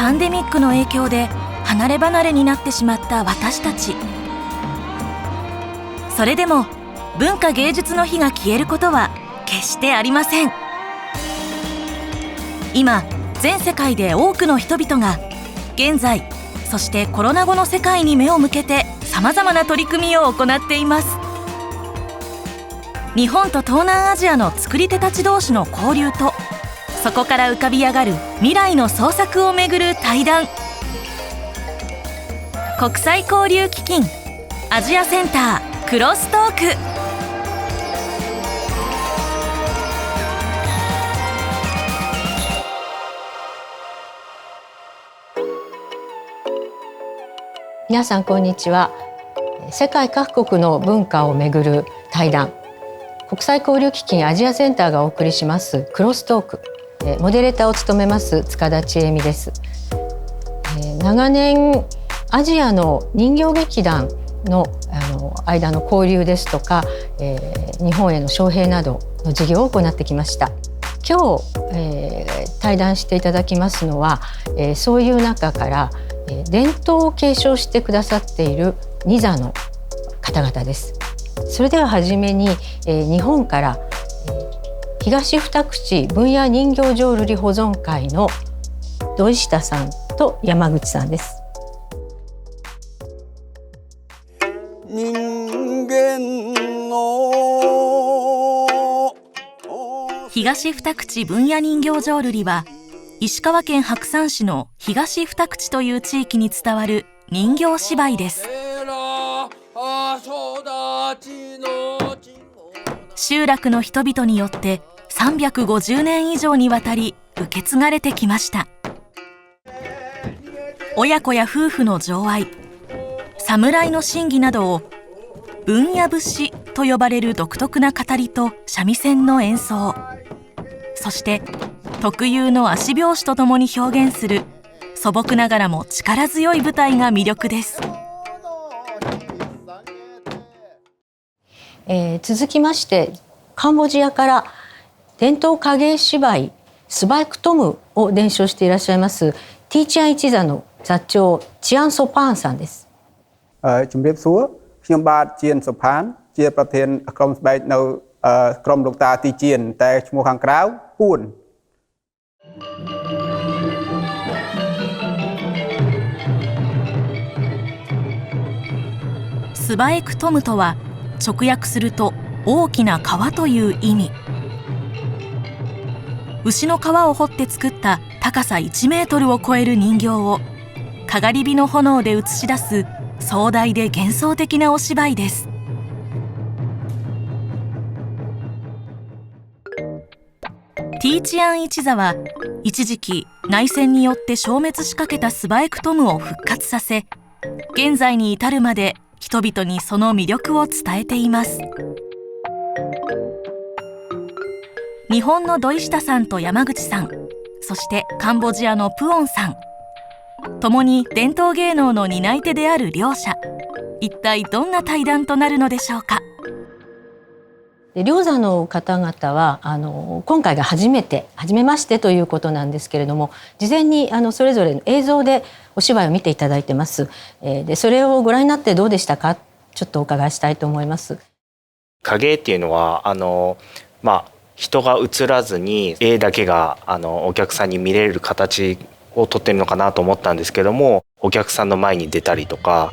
パンデミックの影響で離れ離れになってしまった私たち。それでも文化芸術の火が消えることは決してありません。今全世界で多くの人々が現在そしてコロナ後の世界に目を向けてさまざまな取り組みを行っています。日本と東南アジアの作り手たち同士の交流とそこから浮かび上がる未来の創作をめぐる対談。国際交流基金アジアセンタークロストーク。皆さんこんにちは。世界各国の文化をめぐる対談、国際交流基金アジアセンターがお送りしますクロストーク。モデレーターを務めます塚田千恵美です。長年アジアの人形劇団の間の交流ですとか、日本への招聘などの事業を行ってきました。今日、対談していただきますのは、そういう中から伝統を継承してくださっている2座の方々です。それでは初めに、日本から東二口分野人形浄瑠璃保存会の土井下さんと山口さんです。人間の東二口分野人形浄瑠璃は石川県白山市の東二口という地域に伝わる人形芝居です。集落の人々によって350年以上にわたり受け継がれてきました。親子や夫婦の情愛、侍の真偽などを分野節と呼ばれる独特な語りと三味線の演奏、そして特有の足拍子とともに表現する素朴ながらも力強い舞台が魅力です。続きましてカンボジアから伝統影絵芝居スバイクトムを伝承していらっしゃいますティーチャン一座の座長チアンソパーンさんです。ជំរាបសួរ ខ្ញុំបាទជានសុផានជាប្រធានក្រុមស្បែកនៅក្រុមលោកតាទីជៀនតែឈ្មោះខាងក្រៅពួនスバエクトムとは直訳すると大きな川という意味。牛の皮を彫って作った高さ1メートルを超える人形をかがり火の炎で映し出す壮大で幻想的なお芝居です。ティーチアン一座は一時期内戦によって消滅しかけたスバエクトムを復活させ、現在に至るまで人々にその魅力を伝えています。日本の土井下さんと山口さん、そしてカンボジアのプオンさん、ともに伝統芸能の担い手である両者、一体どんな対談となるのでしょうか。両座の方々は今回が初めましてということなんですけれども、事前にそれぞれの映像でお芝居を見ていただいてます。でそれをご覧になってどうでしたか、ちょっとお伺いしたいと思います。影絵っていうのは人が映らずに絵だけがお客さんに見れる形をとってるのかなと思ったんですけども、お客さんの前に出たりとか、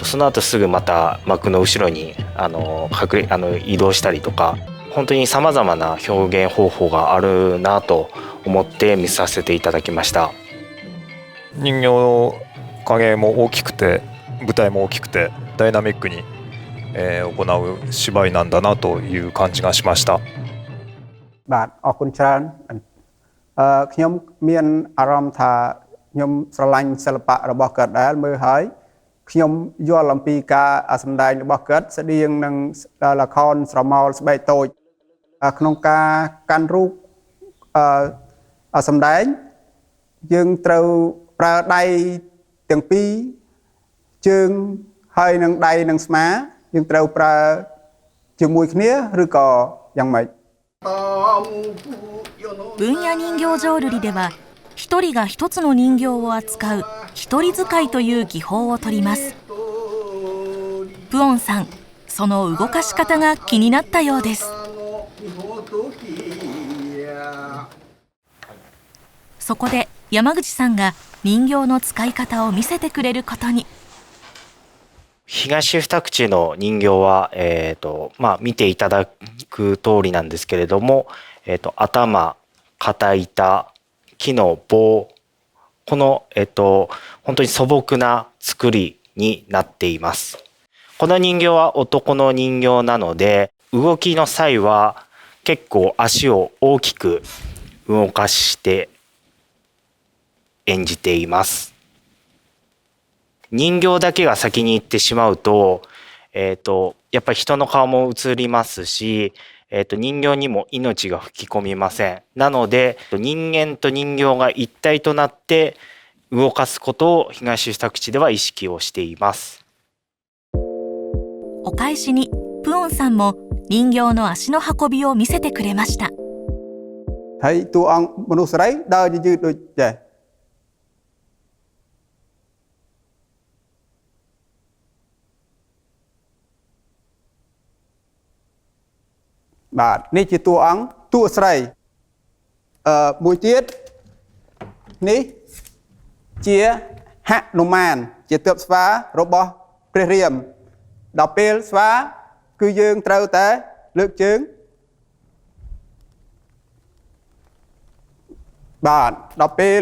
その後すぐまた幕の後ろに移動したりとか、本当にさまざまな表現方法があるなと思って見させていただきました。人形の影も大きくて舞台も大きくてダイナミックに、行う芝居なんだなという感じがしました。បាទអរគុណច្រើនខ្ញុំមានអារម្មណ៍ថាខ្ញុំស្រឡាញ់សិល្បៈរបស់គាត់ដែរមើលហើយខ្ញុំយល់អំពីការសម្ដែងរបស់គាត់ស្តៀងនឹងល្ខោនស្រមោលស្បែកតូចក្នុងការកាន់រូបសម្ដែងយើងត្រូវប្រើដៃទាំងពីរជើងហើយនឹងដៃនឹងស្មាយើងត្រូវប្រើជាមួយគ្នាឬក៏យ៉ាងម៉េច。分野人形浄瑠璃では一一人が一つの人形を扱う一人使いという技法を取ります。プオンさん、その動かし方が気になったようです。そこで山口さんが人形の使い方を見せてくれることに。東二口の人形は、見ていただく通りなんですけれども、頭、肩板、木の棒、この、本当に素朴な作りになっています。この人形は男の人形なので、動きの際は結構足を大きく動かして演じています。人形だけが先に行ってしまうと、やっぱり人の顔も映りますし、人形にも命が吹き込みません。なので、人間と人形が一体となって動かすことを東二口では意識をしています。お返しにプオンさんも人形の足の運びを見せてくれました。はい、តួអង្គមនុស្សស្រីដើរយឺតៗដូចចេះបាទនេះជាតួអង្គតួស្រីមួយទៀតនេះជាហនុមានជាទើបស្វារបស់ព្រះរាមដល់ពេលស្វាគឺយើងត្រូវតែលើកជើងបាទដល់ពេល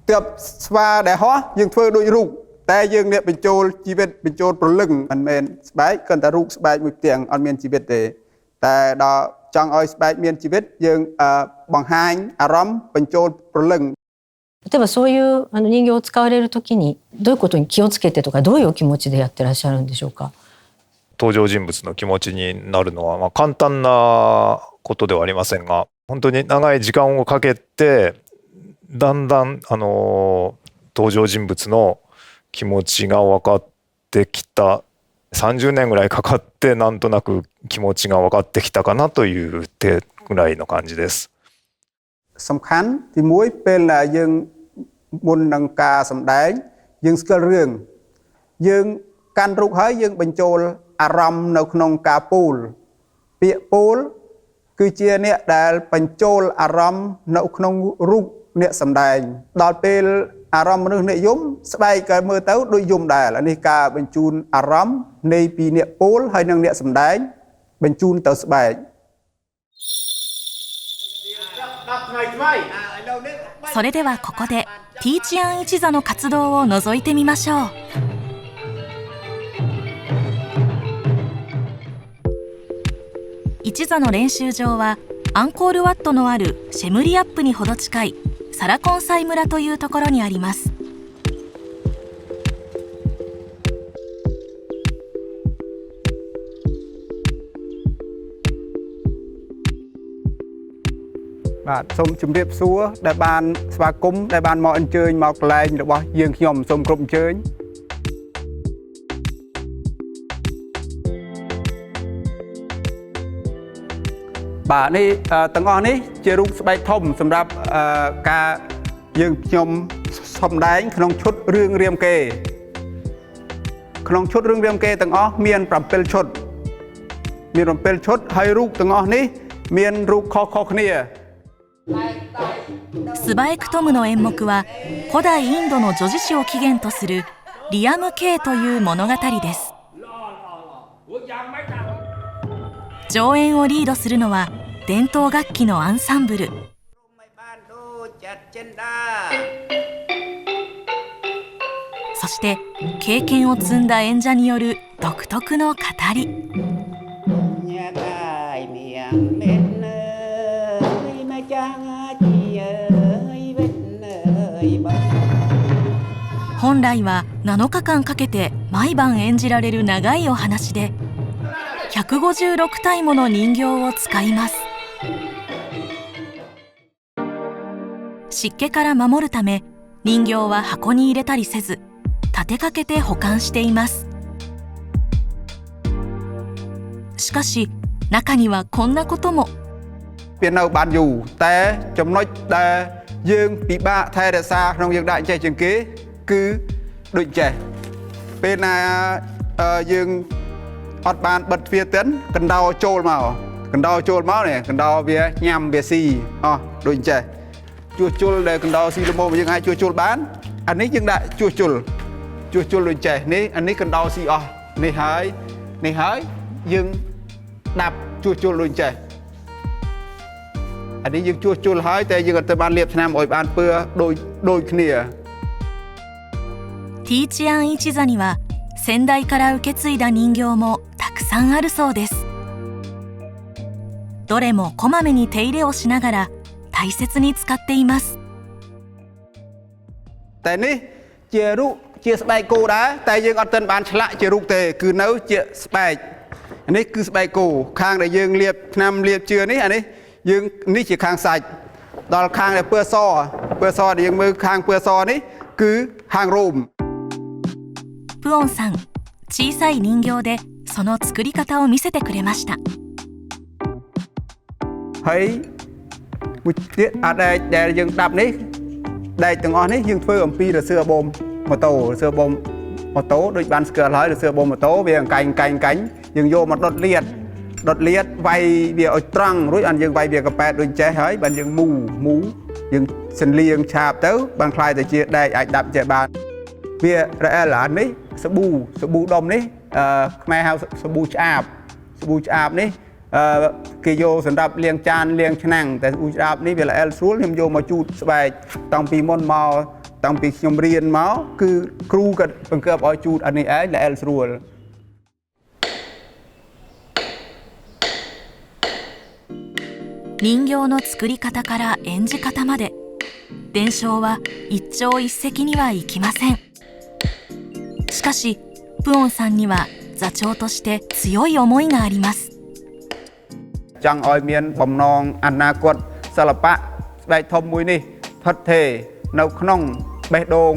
ទើបស្វាដែលហោះយើងធ្វើដូចរូបតែយើងអ្នកបញ្ចូលជីវិតបញ្ចូលព្រលឹងមិនមែនស្បែកគ្រាន់តែរូបស្បែកមួយផ្ទាំងអត់មានជីវិតទេតែដល់ចង់ឲ្យស្បែកមានជីវិតយើងបង្ហាញអារម្មណ៍បញ្ចូលព្រលឹង例えばそういう人形を使われるときにどういうことに気をつけてとかどういうお気持ちでやってらっしゃるんでしょうか。登場人物の気持ちになるのは、簡単なことではありませんが、本当に長い時間をかけてだんだん登場人物の気持ちが分かってきた。30年ぐらいかかってなんとなく気持ちが分かってきたかなという手ぐらいの感じです。សំខាន់ទី1ពេលយើងមុននឹងការសម្ដែងយើងស្គាល់រឿងយើងកាន់រូបហើយយើងបញ្ចូលអារម្មណ៍នៅក្នុងការពោលពាក្យពោលគឺជាអ្នកដែលបញ្ចូលអារម្មណ៍នៅក្នុងរូបអ្នកសម្ដែងដល់ពេលអារម្មណ៍មនុស្សនិយមស្បែកក៏មើលទៅដូចយំដែរនេះការបញ្ជូនអារម្មណ៍នៃពីអ្នកពោលហើយនិងអ្នកសម្ដែងបញ្ជូនទៅស្បែកそれではここでティーチアン一座の活動を覗いてみましょう。一座の練習場はアンコールワットのあるシェムリアップにほど近いサラコンサイ村というところにあります。បាទសូមជម្រាបសួរដែលបានស្វាគមន៍ដែលបានមកអញ្ជើញមកកន្លែងរបស់យើងខ្ញុំសូមគ្រប់អញ្ជើញបាទនេះទាំងអស់នេះជារូបស្បែកធំសម្រាប់ការយើងខ្ញុំសម្ដែងក្នុងឈុតរឿងរាមកេរ្តិ៍ក្នុងឈុតរឿងរាមកេរ្តិ៍ទាំងអស់មាន7ឈុតហើយរូបទាំងអស់នេះមានរូបខុសៗគ្នាスバエクトムの演目は古代インドの女子誌を起源とするリアム系という物語です。上演をリードするのは伝統楽器のアンサンブル。そして経験を積んだ演者による独特の語り。本来は7日間かけて毎晩演じられる長いお話で156体もの人形を使います。湿気から守るため人形は箱に入れたりせず立てかけて保管しています。しかし中にはこんなことも。ពីនៅបានយូរតែចំណុចដែល យើងពិបាកថែរក្សាក្នុងយើងដាក់ចេះជាងគេគឺដូចចេះពេលណាយើងអត់បានបិទទ្វារទិនកណ្ដោចូលមកនេះកណ្ដោវាញ៉ាំវាស៊ីអស់ដូចចេះជួសជុលដែលកណ្ដោស៊ីល្មមយើងអាចជួសជុលបានអានេះយើងដាក់ជួសជុលដូចចេះនេះអានេះកណ្ដោស៊ីអស់នេះហើយយើងដាប់ជួសជុលដូចចេះអានេះយើងជួសជុលហើយតែយើងអត់ទៅបានលាបថ្នាំឲ្យបានពើដូចគ្នា ティーチアン一座には先代から受け継いだ人形もたくさんあるそうです。どれもこまめに手入れをしながら大切に使っています。 តែនេះជារូបជាស្បែកគោដែរតែយើងអត់ទាន់បានឆ្លាក់ជារូបទេគឺនៅជាស្បែកនេះគឺស្បែកគោខាងដែលយើងលាបថ្នាំលាបជឿនេះអានេះយើងនេះជាខាងសាច់ដល់ខាងដែលពើសដែលយើងមើលខាងពើសនេះគឺខាងរោម プオンさん、小さい人形でその作り方を見せてくれました。 ហើយមួយទៀតអាដែលយើងដាប់នេះដែកទាំងអស់នេះយើងធ្វើអំពីរសៀលបូមម៉ូតូដូចបានស្គាល់ហើយរសៀលបូមម៉ូតូវាកាញ់យើងយកមកដុតលាតវាយវាឲ្យត្រង់រួចអត់យើងវាយវាកប៉ែតដូចចេះហើយបានយើងមូយើងសន្លៀងឆាបទៅបានខ្លាយទៅជាដែកអាចដាប់ចេះបានវារអិលអានេះសាប៊ូដុំនេះខ្មែរហៅសាប៊ូឆ្អាបនេះគេយកសម្រាប់លាងចានលាងឆ្នាំងតែសាប៊ូឆ្អាបនេះវាល្អស្រួលខ្ញុំយកមកជូតស្បែកតាំងពីមុនមកតាំងពីខ្ញុំរៀនមកគឺគ្រូក៏បង្កើបឲ្យជូតអានេះឯងល្អស្រួល 人形の作り方から演じ方まで伝承は一朝一夕にはいきません。しかしプオンさんには座長として強い思いがあります。 ចង់ឲ្យមានបំណងអនាគតសិល្បៈស្បែកធំមួយនេះផិតថេរនៅក្នុងបេះដូង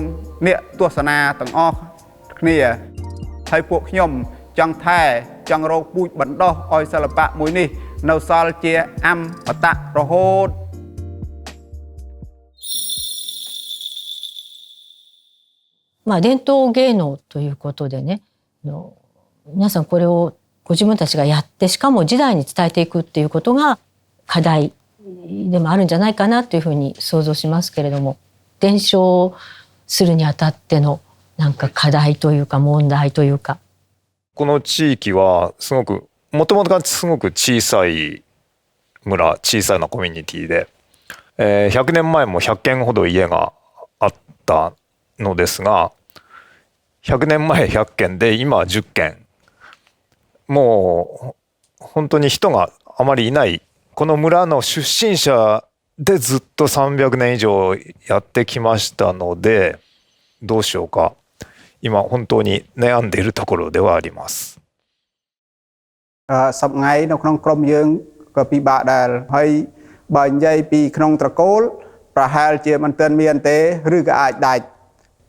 អ្នកទស្សនាទាំងអស់គ្នាហើយពួកខ្ញុំចង់ថែចង់រកពូជបណ្ដោះឲ្យសិល្បៈមួយនេះនៅសល់ជាអមតៈរហូត 伝統芸能ということでね、皆さんこれをご自分たちがやってしかも時代に伝えていくっていうことが課題でもあるんじゃないかなというふうに想像しますけれども、伝承するにあたってのなんか課題というか問題というか。この地域はすごくもともとがすごく小さい村小さなコミュニティで、100年前も100軒ほど家があったのですが100年前100軒で今は10軒もう本当に人があまりいないこの村の出身者でずっと300年以上やってきましたのでどうしようか今本当に悩んでいるところではあります。សប្ងៃនៅក្នុងក្រុមយើងក៏ពិបាកដែរហើយបើនិយាយពីក្នុងត្រកូលប្រហែលជាមិនទាន់មានទេឬក៏អាចដាច់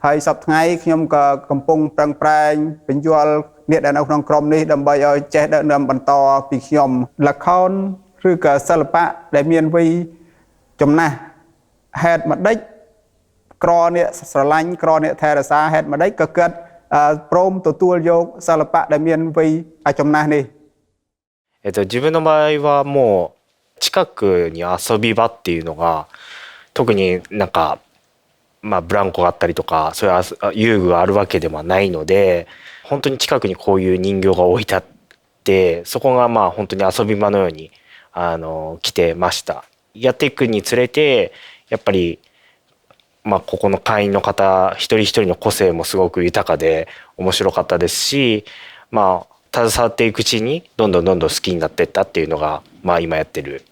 ហើយសប្ថ្ងៃខ្ញុំក៏កំពុងប្រឹងប្រែងបញ្យល់អ្នកដែលនៅក្នុងក្រុមនេះដើម្បីឲ្យចេះដឹកនាំបន្តពីខ្ញុំល្ខោនឬក៏សិល្បៈដែលមានវ័យចំណាស់ហេតុម្ដេចក្រអ្នកស្រឡាញ់ក្រអ្នកថែរក្សាហេតុម្ដេចក៏គាត់ព្រមទទួលយកសិល្បៈដែលមានវ័យចំណាស់នេះ 自分の場合はもう近くに遊び場っていうのが特になんかブランコがあったりとかそういう遊具があるわけではないので本当に近くにこういう人形が置いてあってそこが本当に遊び場のように来てました。やっていくにつれてやっぱりここの会員の方一人一人の個性もすごく豊かで面白かったですし携わっていくうちにどんどん好きになっていったっていうのが今やってる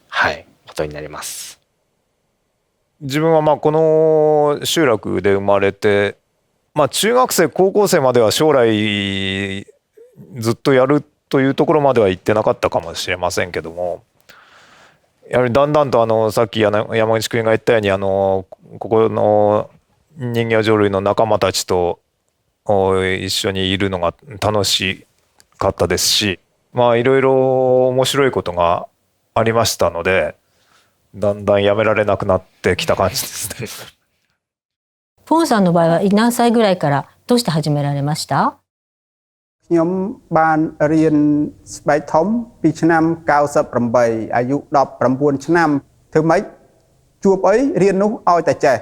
ことになります。自分はこの集落で生まれて中学生高校生までは将来ずっとやるというところまでは行ってなかったかもしれませんけどもやはりだんだんとさっき山口君が言ったようにここの人形浄瑠璃の仲間たちと一緒にいるのが楽しかったですしいろいろ面白いことがありましたのでだんだんやめられなくなってきた感じですね。ポンさんの場合は何歳ぐらいからどうして始められました？ ខ្ញុំបានរៀនស្បែកធំពីឆ្នាំ98អាយុ19ឆ្នាំធ្វើម៉េចជួបអីរៀននោះឲ្យតែចេះ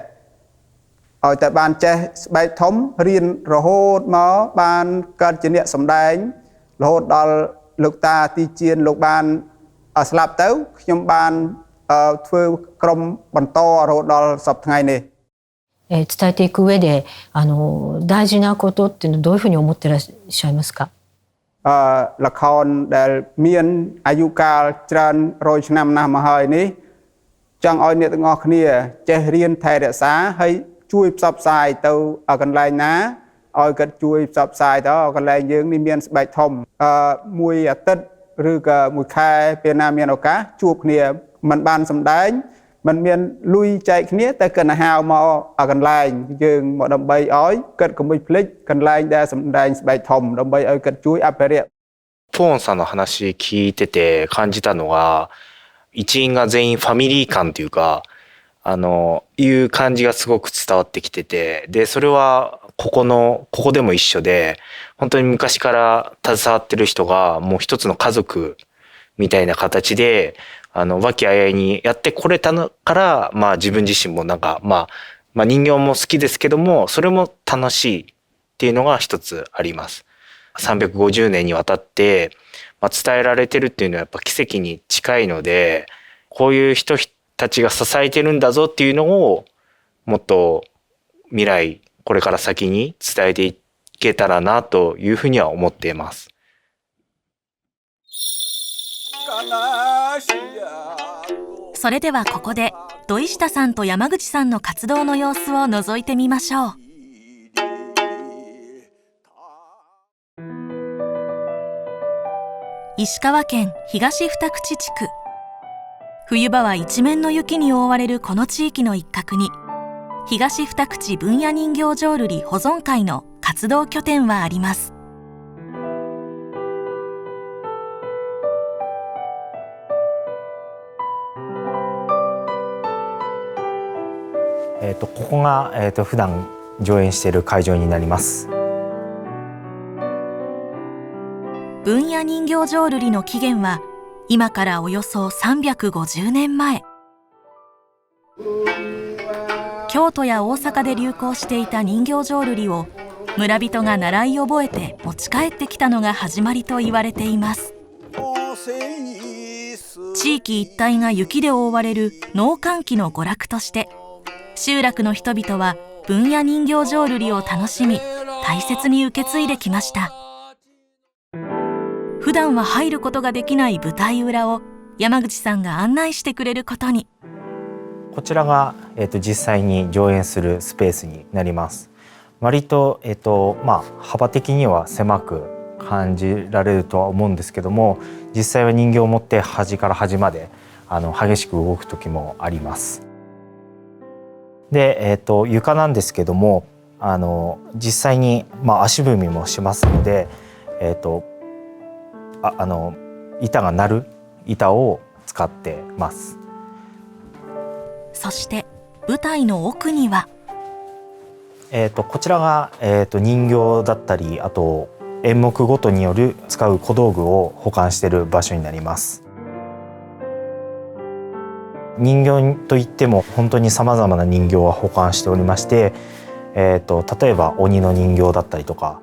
ឲ្យតែបានចេះស្បែកធំរៀនរហូតមកបានកើតជាអ្នកសម្ដែងរហូតដល់លោកតាទីជៀនលោកបានស្លាប់ទៅខ្ញុំបានធ្វើក្រុមបន្តរហូតដល់សប្តាហ៍ថ្ងៃនេះ伝えていく上で大事なことっていうのはどういうふうに思ってらっしゃいますか？ละครដែលមានអាយុកាលច្រើនរយឆ្នាំណាស់មកហើយនេះចង់ឲ្យអ្នកទាំងអស់គ្នាចេះរៀនថែរក្សាហើយជួយផ្សព្វផ្សាយទៅកន្លែងណាឲ្យគាត់ជួយផ្សព្វផ្សាយទៅកន្លែងយើងនេះមានស្បែកធំមួយអាទិត្យឬក៏មួយខែពេលណាមានឱកាសជួបគ្នាមិនបានសម្ដែងมันមានលុយចែកគ្នាតែគាត់ទៅហៅមកកន្លែងយើងមកដើម្បីឲ្យគាត់កុំភ្លេចកន្លែងដែលសម្ដែងស្បែកធំដើម្បីឲ្យគាត់ជួយអភិរក្សポーンさんの話聞いてて感じたのが、一員が全員ファミリー感というか、いう感じがすごく伝わってきてて、で、それはここでも一緒で、本当に昔から携わってる人がもう一つの家族みたいな形で、和気あいあいにやってこれたのから、まあ自分自身もなんか、まあ人形も好きですけども、それも楽しいっていうのが一つあります。350年にわたって、伝えられてるっていうのはやっぱ奇跡に近いので、こういう人たちが支えてるんだぞっていうのをもっと未来これから先に伝えていけたらなというふうには思っています。それではここで土井下さんと山口さんの活動の様子を覗いてみましょう。石川県東二口地区、冬場は一面の雪に覆われるこの地域の一角に東二口分野人形浄瑠璃保存会の活動拠点はあります。ここが、普段上演している会場になります。分野人形浄瑠璃の起源は今からおよそ350年前、京都や大阪で流行していた人形浄瑠璃を村人が習い覚えて持ち帰ってきたのが始まりと言われています。地域一帯が雪で覆われる農閑期の娯楽として集落の人々は分野人形浄瑠璃を楽しみ大切に受け継いできました。普段は入ることができない舞台裏を山口さんが案内してくれることに。こちらが、実際に上演するスペースになります。割と、幅的には狭く感じられるとは思うんですけども、実際は人形を持って端から端まで激しく動く時もあります。で、床なんですけども実際に、足踏みもしますので、板が鳴る板を使ってます。そして舞台の奥には、こちらが、人形だったり、あと演目ごとによる使う小道具を保管している場所になります。人形といっても本当にさまざまな人形は保管しておりまして、例えば鬼の人形だったりとか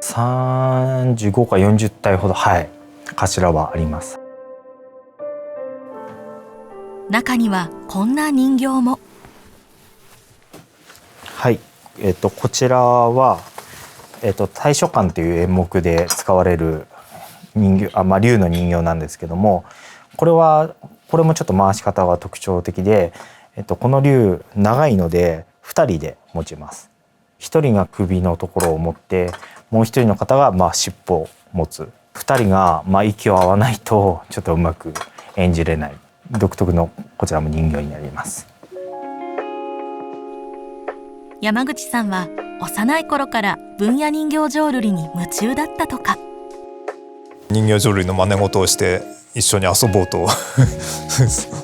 35か40体ほど、頭はあります。中にはこんな人形も。はい、こちらは、大書館という演目で使われる人形、竜の人形なんですけども、これもちょっと回し方が特徴的で、この竜長いので2人で持ちます。1人が首のところを持って、もう1人の方が尻尾を持つ。2人が息を合わないとちょっとうまく演じれない独特のこちらも人形になります。山口さんは幼い頃から分野人形浄瑠璃に夢中だったとか。人形浄瑠璃の真似事をして一緒に遊ぼうと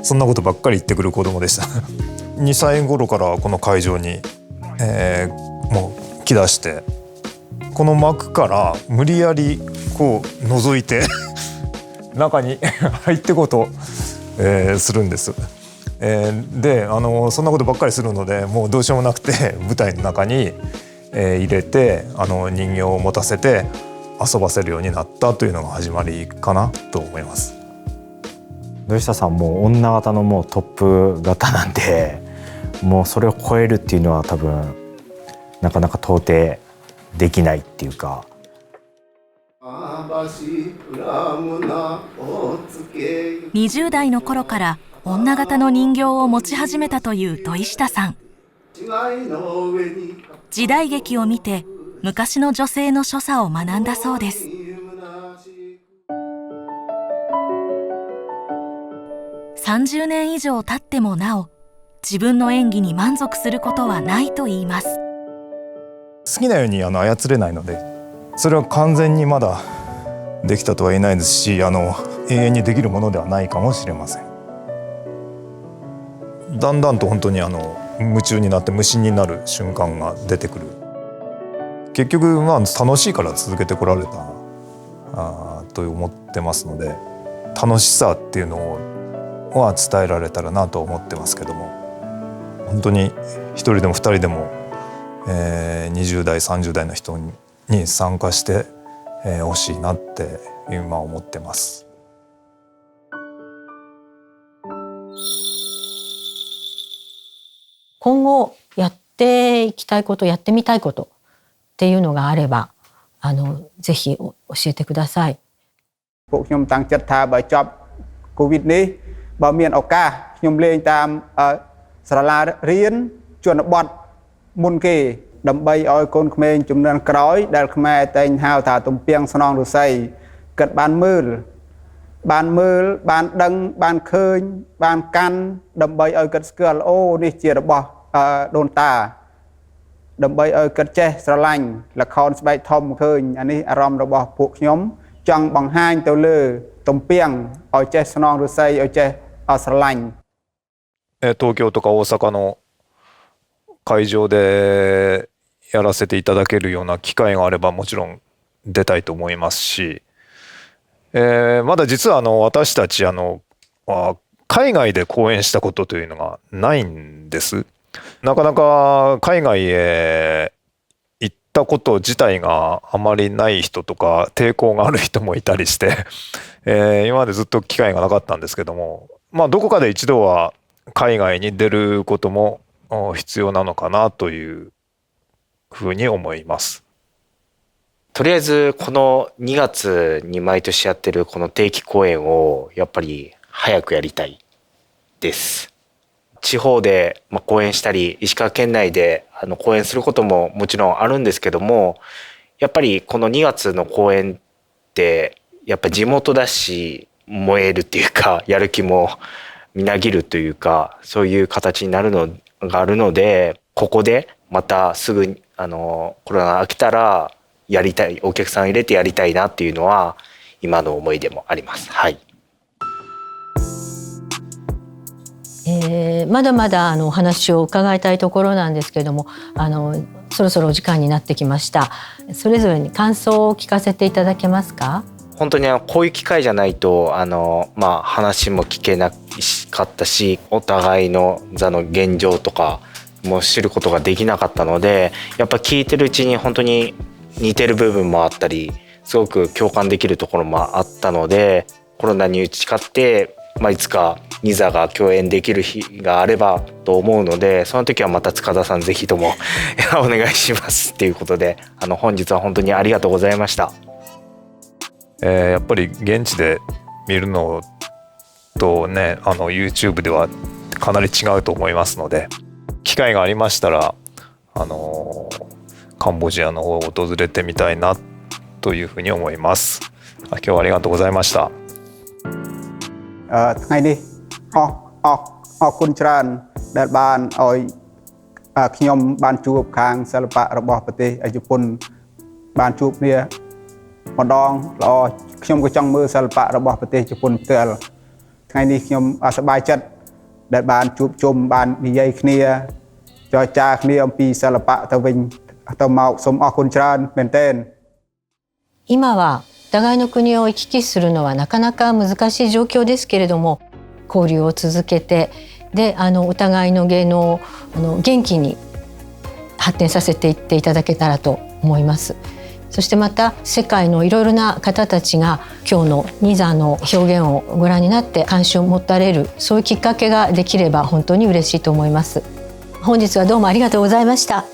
そんなことばっかり言ってくる子供でした2歳頃からこの会場に、もう来だしてこの幕から無理やりこう覗いて中に入ってこうと、するんです。でそんなことばっかりするのでもうどうしようもなくて舞台の中に、入れて人形を持たせて遊ばせるようになったというのが始まりかなと思います。土下さんもう女型のもうトップ型なんでもうそれを超えるっていうのは多分なかなか到底できないっていうか。20代の頃から女型の人形を持ち始めたという土井下さん。時代劇を見て昔の女性の所作を学んだそうです。30年以上経ってもなお自分の演技に満足することはないと言います。好きなように操れないのでそれは完全にまだできたとは言えないですし永遠にできるものではないかもしれません。だんだんと本当に夢中になって無心になる瞬間が出てくる。結局楽しいから続けてこられたと思ってますので楽しさっていうのは伝えられたらなと思ってますけども本当に一人でも二人でも、20代30代の人に参加してほしいなって今思ってます。今後やっていきたいことやってみたいことっていうのがあればぜひ教えてください。ពួកខ្ញុំតាំងចិត្តថាបើចប់កូវីដនេះបើមានឱកាសខ្ញុំលេងតាមសាលារៀនជនបទមុនគេដើម្បីឲ្យកូនក្មេងជំនាន់ក្រោយដែលខ្មែរតែងហៅថាទំពាំងស្នងឫស្សីគិតបានមើលបានដឹងបានឃើញបានកាន់ដើម្បីឲ្យគិតស្គាល់អូនេះជារបស់ដូនតាដើម្បីឲ្យគិតចេះស្រឡាញ់ល្ខោនស្បែកធំឃើញអានេះអារម្មណ៍របស់ពួកខ្ញុំចង់បង្ហាញទៅលើទំពាំងឲ្យចេះស្នងឫស្សីឲ្យចេះស្រឡាញ់東京とか大阪の会場でやらせていただけるような機会があればもちろん出たいと思いますし、まだ実は私たち海外で公演したことというのがないんです。なかなか海外へ行ったこと自体があまりない人とか抵抗がある人もいたりして、今までずっと機会がなかったんですけども、どこかで一度は海外に出ることも必要なのかなというふうに思います。とりあえずこの2月に毎年やってるこの定期公演をやっぱり早くやりたいです。地方で公演したり石川県内で公演することももちろんあるんですけども、やっぱりこの2月の公演ってやっぱ地元だし燃えるっていうかやる気もみなぎるというかそういう形になるのがあるので、ここでまたすぐコロナが明けたらやりたい、お客さん入れてやりたいなっていうのは今の思いでもあります。はい。まだまだお話を伺いたいところなんですけれどもそろそろお時間になってきました。それぞれに感想を聞かせていただけますか？本当にこういう機会じゃないと話も聞けなかったしお互いの座の現状とかも知ることができなかったので、やっぱ聞いてるうちに本当に似てる部分もあったりすごく共感できるところもあったので、コロナに打ち勝っていつかニザが共演できる日があればと思うので、その時はまた塚田さんぜひともお願いしますっていうことで本日は本当にありがとうございました。やっぱり現地で見るのとねYouTube ではかなり違うと思いますので、機会がありましたらカンボジアの方を訪れてみたいなというふうに思います。今日はありがとうございました。ថ្ងៃនេះអរគុណច្រើនដែលបានឲ្យខ្ញុំបានជួបខាងសិល្បៈរបស់ប្រទេសជប៉ុនបានជួបគ្នា ម្ដងល្អខ្ញុំក៏ចង់មើលសិល្បៈរបស់ប្រទេសជប៉ុនផ្ទាល់ថ្ងៃនេះខ្ញុំសប្បាយចិត្តដែលបានជួបជុំបាននិយាយគ្នាចរចាគ្នាអំពីសិល្បៈទៅវិញទៅមកសូមអរគុណច្រើនមែនទែន今はお互いの国を行き来するのはなかなか難しい状況ですけれども、交流を続けてでお互いの芸能を元気に発展させていっていただけたらと思います。そしてまた世界のいろいろな方たちが今日のニザの表現をご覧になって関心を持たれる、そういうきっかけができれば本当に嬉しいと思います。本日はどうもありがとうございました。